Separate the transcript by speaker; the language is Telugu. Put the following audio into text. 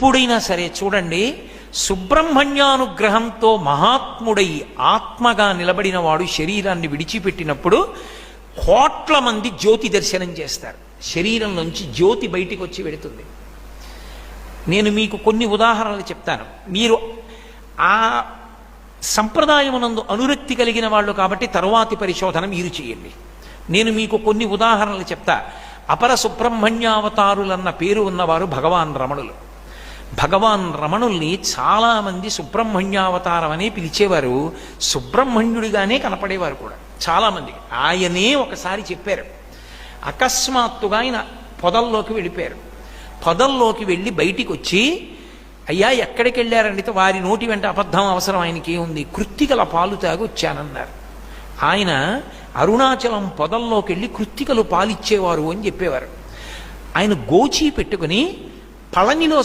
Speaker 1: ఎప్పుడైనా సరే చూడండి, సుబ్రహ్మణ్యానుగ్రహంతో మహాత్ముడై ఆత్మగా నిలబడిన వాడు శరీరాన్ని విడిచిపెట్టినప్పుడు కోట్ల మంది జ్యోతి దర్శనం చేస్తారు. శరీరం నుంచి జ్యోతి బయటికి వచ్చి వెడుతుంది. నేను మీకు కొన్ని ఉదాహరణలు చెప్తాను. మీరు ఆ సంప్రదాయమునందు అనురక్తి కలిగిన వాళ్ళు కాబట్టి తరువాతి పరిశోధన మీరు చేయండి. నేను మీకు కొన్ని ఉదాహరణలు చెప్తా. అపర సుబ్రహ్మణ్యావతారులన్న పేరు ఉన్నవారు భగవాన్ రమణులు. భగవాన్ రమణుల్ని చాలామంది సుబ్రహ్మణ్యావతారం అనే పిలిచేవారు, సుబ్రహ్మణ్యుడిగానే కనపడేవారు కూడా చాలామంది. ఆయనే ఒకసారి చెప్పారు, అకస్మాత్తుగా ఆయన పొదల్లోకి వెళ్ళిపోయారు. పొదల్లోకి వెళ్ళి బయటికి వచ్చి, అయ్యా ఎక్కడికి వెళ్ళారంటే వారి నోటి వెంట అబద్ధం అవసరం, ఆయనకి ఏముంది, కృత్తికల పాలు తాగి వచ్చానన్నారు. ఆయన అరుణాచలం పొదల్లోకి వెళ్ళి కృత్తికలు పాలిచ్చేవారు అని చెప్పేవారు. ఆయన గోచి పెట్టుకుని పళనిలో